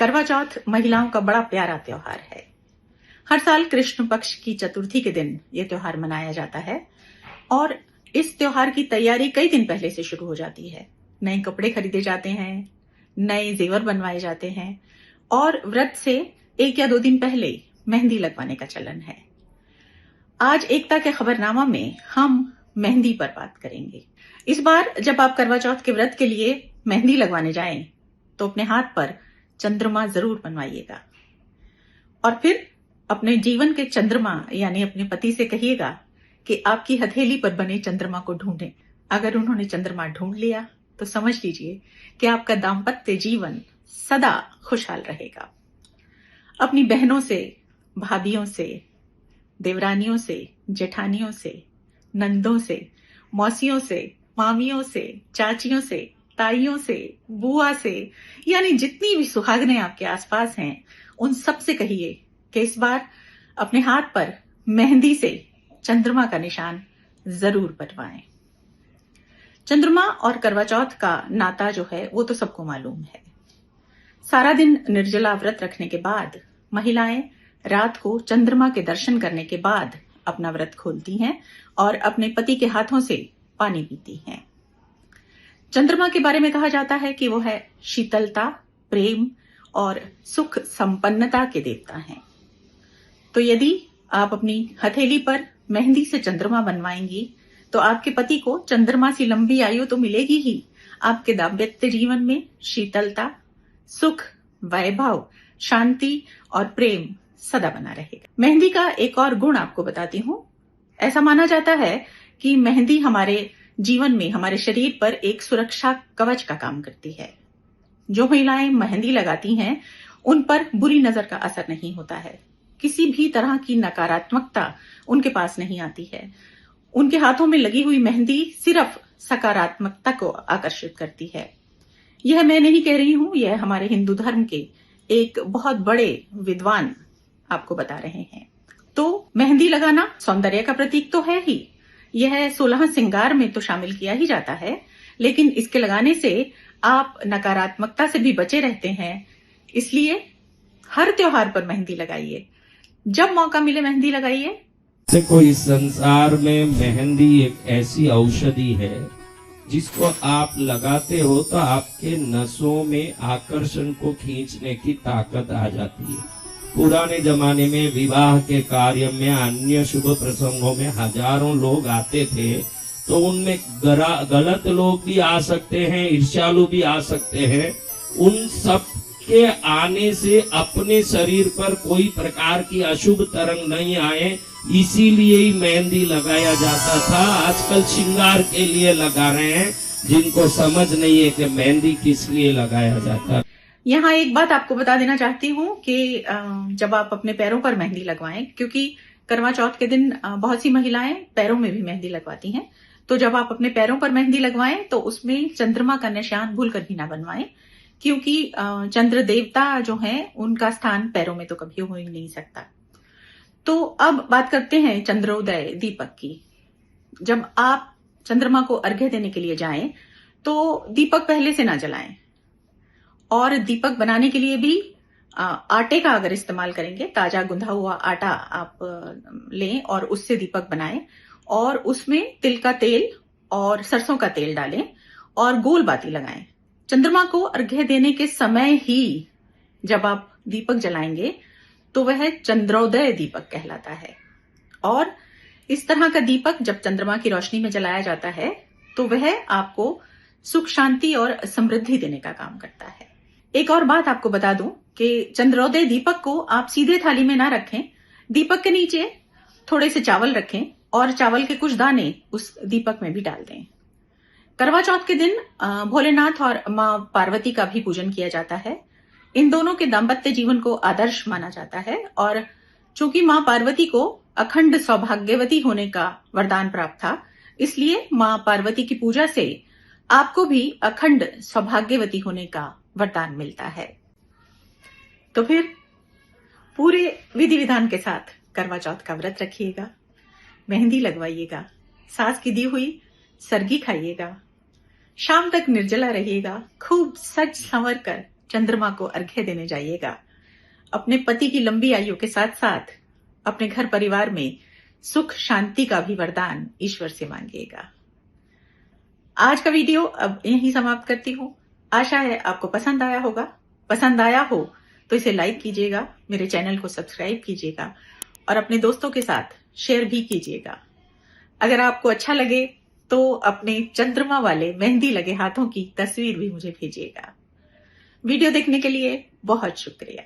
करवा चौथ महिलाओं का बड़ा प्यारा त्योहार है। हर साल कृष्ण पक्ष की चतुर्थी के दिन ये त्योहार मनाया जाता है और इस त्योहार की तैयारी कई दिन पहले से शुरू हो जाती है। नए कपड़े खरीदे जाते हैं, नए जेवर बनवाए जाते हैं और व्रत से 1 या 2 दिन पहले मेहंदी लगवाने का चलन है। आज एकता के खबरनामा में हम मेहंदी पर बात करेंगे। इस बार जब आप करवा चौथ के व्रत के लिए मेहंदी लगवाने जाएं, तो अपने हाथ पर चंद्रमा जरूर बनवाइएगा और फिर अपने जीवन के चंद्रमा यानी अपने पति से कहिएगा कि आपकी हथेली पर बने चंद्रमा को ढूंढें। अगर उन्होंने चंद्रमा ढूंढ लिया तो समझ लीजिए कि आपका दाम्पत्य जीवन सदा खुशहाल रहेगा। अपनी बहनों से, भाभियों से, देवरानियों से, जेठानियों से, नंदों से, मौसियों से, मामियों से, चाचियों से, ताइयों से, बुआ से, यानी जितनी भी सुहागनें आपके आसपास हैं, उन सब से कहिए कि इस बार अपने हाथ पर मेहंदी से चंद्रमा का निशान जरूर बनवाएं। चंद्रमा और करवा चौथ का नाता जो है वो तो सबको मालूम है। सारा दिन निर्जला व्रत रखने के बाद महिलाएं रात को चंद्रमा के दर्शन करने के बाद अपना व्रत खोलती हैं और अपने पति के हाथों से पानी पीती हैं। चंद्रमा के बारे में कहा जाता है कि वो है शीतलता, प्रेम और सुख संपन्नता के देवता हैं। तो यदि आप अपनी हथेली पर मेहंदी से चंद्रमा बनवाएंगी तो आपके पति को चंद्रमा सी लंबी आयु तो मिलेगी ही, आपके दाम्पत्य जीवन में शीतलता, सुख, वैभव, शांति और प्रेम सदा बना रहेगा। मेहंदी का एक और गुण आपको बताती हूँ। ऐसा माना जाता है कि मेहंदी हमारे जीवन में, हमारे शरीर पर एक सुरक्षा कवच का काम करती है। जो महिलाएं मेहंदी लगाती हैं उन पर बुरी नजर का असर नहीं होता है, किसी भी तरह की नकारात्मकता उनके पास नहीं आती है। उनके हाथों में लगी हुई मेहंदी सिर्फ सकारात्मकता को आकर्षित करती है। यह मैं नहीं कह रही हूं, यह हमारे हिंदू धर्म के एक बहुत बड़े विद्वान आपको बता रहे हैं। तो मेहंदी लगाना सौंदर्य का प्रतीक तो है ही, यह 16 श्रृंगार में तो शामिल किया ही जाता है, लेकिन इसके लगाने से आप नकारात्मकता से भी बचे रहते हैं। इसलिए हर त्योहार पर मेहंदी लगाइए, जब मौका मिले मेहंदी लगाइए। देखो, इस संसार में मेहंदी एक ऐसी औषधि है जिसको आप लगाते हो तो आपके नसों में आकर्षण को खींचने की ताकत आ जाती है। पुराने जमाने में विवाह के कार्य में, अन्य शुभ प्रसंगों में हजारों लोग आते थे, तो उनमें गलत लोग भी आ सकते हैं, ईर्ष्यालु भी आ सकते हैं। उन सब के आने से अपने शरीर पर कोई प्रकार की अशुभ तरंग नहीं आए, इसीलिए ही मेहंदी लगाया जाता था। आजकल श्रृंगार के लिए लगा रहे हैं, जिनको समझ नहीं है कि मेहंदी किस लिए लगाया जाता है। यहाँ एक बात आपको बता देना चाहती हूँ कि जब आप अपने पैरों पर मेहंदी लगवाएं, क्योंकि करवा चौथ के दिन बहुत सी महिलाएं पैरों में भी मेहंदी लगवाती हैं, तो जब आप अपने पैरों पर मेहंदी लगवाएं तो उसमें चंद्रमा का निशान भूल कर भी ना बनवाएं, क्योंकि चंद्र देवता जो हैं उनका स्थान पैरों में तो कभी हो ही नहीं सकता। तो अब बात करते हैं चंद्रोदय दीपक की। जब आप चंद्रमा को अर्घ्य देने के लिए जाएं तो दीपक पहले से ना जलाएं और दीपक बनाने के लिए भी आटे का अगर इस्तेमाल करेंगे, ताजा गुंधा हुआ आटा आप लें और उससे दीपक बनाएं और उसमें तिल का तेल और सरसों का तेल डालें और गोल बाती लगाएं। चंद्रमा को अर्घ्य देने के समय ही जब आप दीपक जलाएंगे तो वह चंद्रोदय दीपक कहलाता है। और इस तरह का दीपक जब चंद्रमा की रोशनी में जलाया जाता है तो वह आपको सुख, शांति और समृद्धि देने का काम करता है। एक और बात आपको बता दूं कि चंद्रोदय दीपक को आप सीधे थाली में ना रखें, दीपक के नीचे थोड़े से चावल रखें और चावल के कुछ दाने उस दीपक में भी डाल दें। करवा चौथ के दिन भोलेनाथ और मां पार्वती का भी पूजन किया जाता है। इन दोनों के दाम्पत्य जीवन को आदर्श माना जाता है और चूंकि मां पार्वती को अखंड सौभाग्यवती होने का वरदान प्राप्त था, इसलिए मां पार्वती की पूजा से आपको भी अखंड सौभाग्यवती होने का वरदान मिलता है। तो फिर पूरे विधि विधान के साथ करवा चौथ का व्रत रखिएगा, मेहंदी लगवाइएगा, सास की दी हुई सरगी खाइएगा, शाम तक निर्जला रहिएगा, खूब सज संवर कर चंद्रमा को अर्घ्य देने जाइएगा। अपने पति की लंबी आयु के साथ साथ अपने घर परिवार में सुख शांति का भी वरदान ईश्वर से मांगिएगा। आज का वीडियो अब यहीं समाप्त करती हूँ। आशा है आपको पसंद आया होगा। पसंद आया हो तो इसे लाइक कीजिएगा, मेरे चैनल को सब्सक्राइब कीजिएगा और अपने दोस्तों के साथ शेयर भी कीजिएगा। अगर आपको अच्छा लगे तो अपने चंद्रमा वाले मेहंदी लगे हाथों की तस्वीर भी मुझे भेजिएगा। वीडियो देखने के लिए बहुत शुक्रिया।